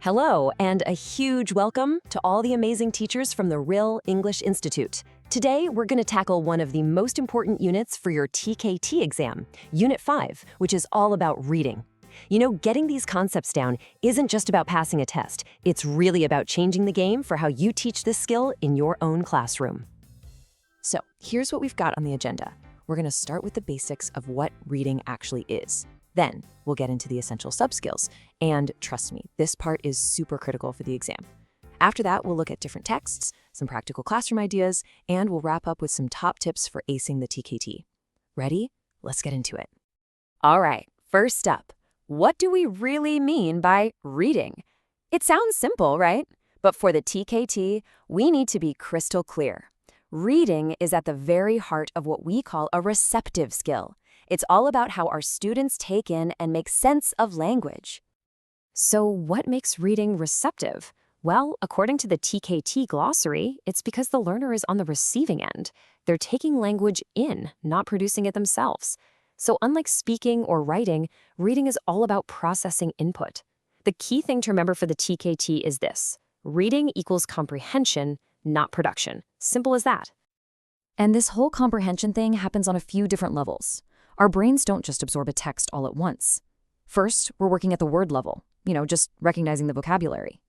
Hello, and a huge welcome to all the amazing teachers from the Rhill English Institute. Today, we're going to tackle one of the most important units for your TKT exam, Unit 5, which is all about reading. You know, getting these concepts down isn't just about passing a test. It's really about changing the game for how you teach this skill in your own classroom. So, here's what we've got on the agenda. We're going to start with the basics of what reading actually is. Then, we'll get into the essential subskills. And trust me, this part is super critical for the exam. After that, we'll look at different texts, some practical classroom ideas, and we'll wrap up with some top tips for acing the TKT. Ready? Let's get into it. All right, first up, what do we really mean by reading? It sounds simple, right? But for the TKT, we need to be crystal clear. Reading is at the very heart of what we call a receptive skill. It's all about how our students take in and make sense of language. So what makes reading receptive? Well, according to the TKT glossary, it's because the learner is on the receiving end. They're taking language in, not producing it themselves. So unlike speaking or writing, reading is all about processing input. The key thing to remember for the TKT is this: reading equals comprehension, not production. Simple as that. And this whole comprehension thing happens on a few different levels. Our brains don't just absorb a text all at once. First, we're working at the word level, just recognizing the vocabulary.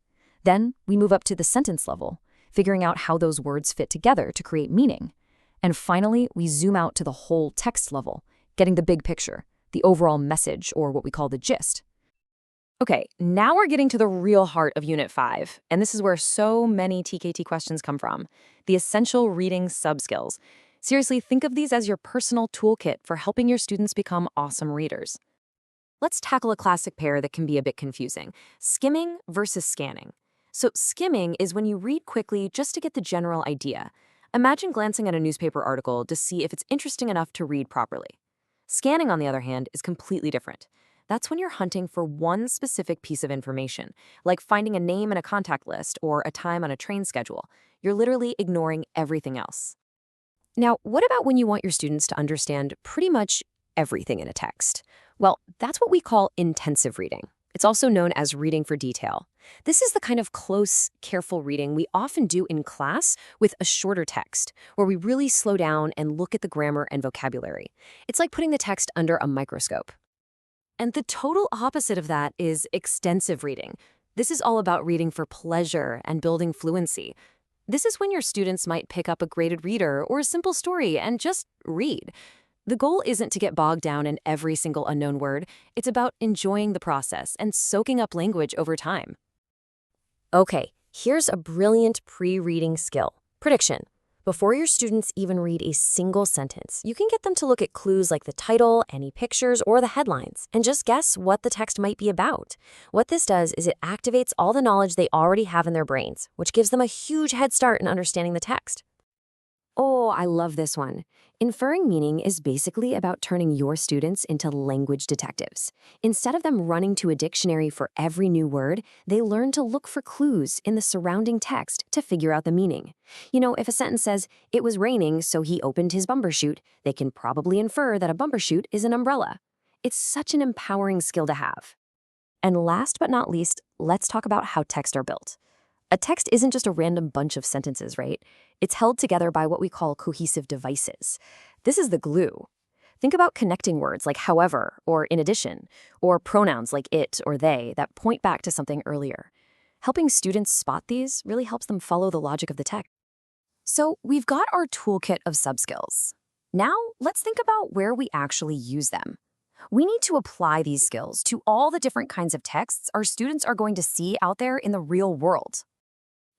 Then, we move up to the sentence level, figuring out how those words fit together to create meaning. And finally, we zoom out to the whole text level, getting the big picture, the overall message, or what we call the gist. Okay, now we're getting to the real heart of Unit 5, and this is where so many TKT questions come from, the essential reading subskills. Seriously, think of these as your personal toolkit for helping your students become awesome readers. Let's tackle a classic pair that can be a bit confusing: skimming versus scanning. So skimming is when you read quickly just to get the general idea. Imagine glancing at a newspaper article to see if it's interesting enough to read properly. Scanning, on the other hand, is completely different. That's when you're hunting for one specific piece of information, like finding a name in a contact list or a time on a train schedule. You're literally ignoring everything else. Now, what about when you want your students to understand pretty much everything in a text? Well, that's what we call intensive reading. It's also known as reading for detail. This is the kind of close, careful reading we often do in class with a shorter text, where we really slow down and look at the grammar and vocabulary. It's like putting the text under a microscope. And the total opposite of that is extensive reading. This is all about reading for pleasure and building fluency. This is when your students might pick up a graded reader or a simple story and just read. The goal isn't to get bogged down in every single unknown word. It's about enjoying the process and soaking up language over time. Okay, here's a brilliant pre-reading skill: prediction. Before your students even read a single sentence, you can get them to look at clues like the title, any pictures, or the headlines, and just guess what the text might be about. What this does is it activates all the knowledge they already have in their brains, which gives them a huge head start in understanding the text. Oh, I love this one. Inferring meaning is basically about turning your students into language detectives. Instead of them running to a dictionary for every new word, they learn to look for clues in the surrounding text to figure out the meaning. If a sentence says, "It was raining, so he opened his bumbershoot," they can probably infer that a bumbershoot is an umbrella. It's such an empowering skill to have. And last but not least, let's talk about how texts are built. A text isn't just a random bunch of sentences, right? It's held together by what we call cohesive devices. This is the glue. Think about connecting words like however or in addition, or pronouns like it or they that point back to something earlier. Helping students spot these really helps them follow the logic of the text. So we've got our toolkit of subskills. Now let's think about where we actually use them. We need to apply these skills to all the different kinds of texts our students are going to see out there in the real world.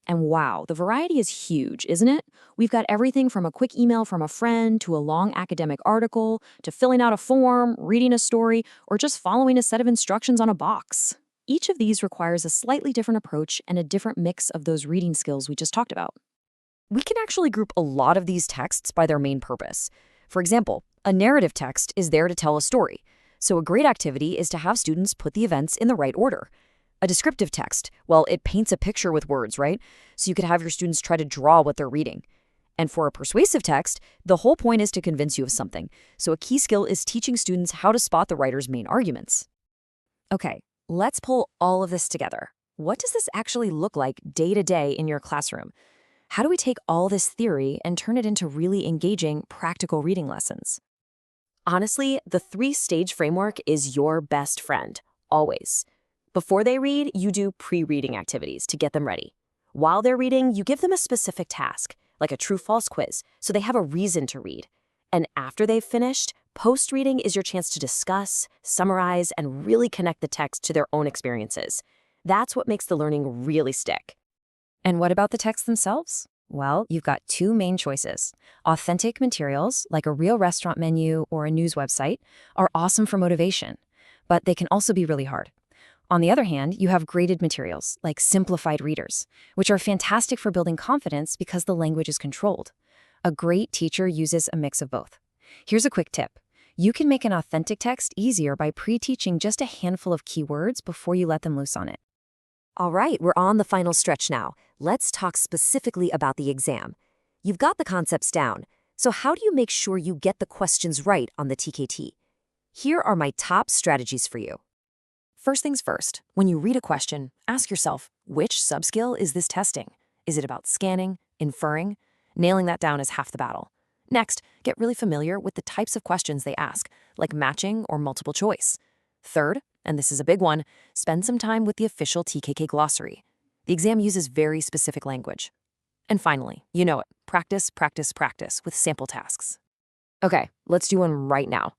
And wow, the variety is huge, isn't it? We've got everything from a quick email from a friend to a long academic article to filling out a form, reading a story, or just following a set of instructions on a box. Each of these requires a slightly different approach and a different mix of those reading skills we just talked about. We can actually group a lot of these texts by their main purpose. For example, a narrative text is there to tell a story, so a great activity is to have students put the events in the right order. A descriptive text, well, it paints a picture with words, right? So you could have your students try to draw what they're reading. And for a persuasive text, the whole point is to convince you of something. So a key skill is teaching students how to spot the writer's main arguments. Okay, let's pull all of this together. what does this actually look like day to day in your classroom? How do we take all this theory and turn it into really engaging, practical reading lessons? Honestly, the three-stage framework is your best friend, always. Before they read, you do pre-reading activities to get them ready. While they're reading, you give them a specific task, like a true-false quiz, so they have a reason to read. And after they've finished, post-reading is your chance to discuss, summarize, and really connect the text to their own experiences. That's what makes the learning really stick. And what about the texts themselves? Well, you've got two main choices. Authentic materials, like a real restaurant menu or a news website, are awesome for motivation, but they can also be really hard. On the other hand, you have graded materials, like simplified readers, which are fantastic for building confidence because the language is controlled. A great teacher uses a mix of both. Here's a quick tip. You can make an authentic text easier by pre-teaching just a handful of keywords before you let them loose on it. All right, we're on the final stretch now. Let's talk specifically about the exam. You've got the concepts down, so how do you make sure you get the questions right on the TKT? Here are my top strategies for you. First things first, when you read a question, ask yourself, which subskill is this testing? Is it about scanning, inferring? Nailing that down is half the battle. Next, get really familiar with the types of questions they ask, like matching or multiple choice. Third, and this is a big one, spend some time with the official TKK glossary. The exam uses very specific language. And finally, you know it, practice, practice, practice with sample tasks. Okay, let's do one right now.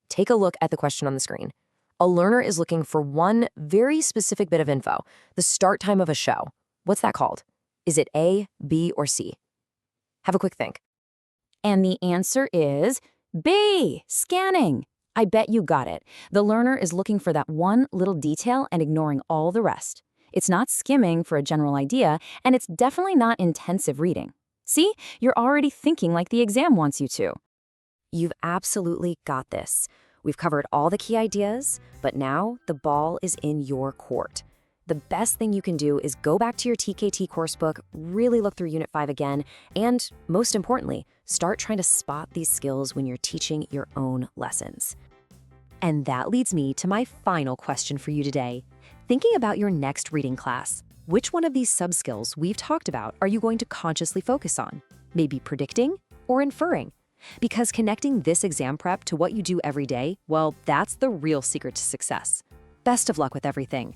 Take a look at the question on the screen. A learner is looking for one very specific bit of info, the start time of a show. What's that called? Is it A, B, or C? Have a quick think. And the answer is B, scanning. I bet you got it. The learner is looking for that one little detail and ignoring all the rest. It's not skimming for a general idea, and it's definitely not intensive reading. See, you're already thinking like the exam wants you to. You've absolutely got this. We've covered all the key ideas, but now the ball is in your court. The best thing you can do is go back to your TKT coursebook, really look through Unit 5 again, and most importantly, start trying to spot these skills when you're teaching your own lessons. And that leads me to my final question for you today. Thinking about your next reading class, which one of these subskills we've talked about are you going to consciously focus on? Maybe predicting or inferring? Because connecting this exam prep to what you do every day, well, that's the real secret to success. Best of luck with everything.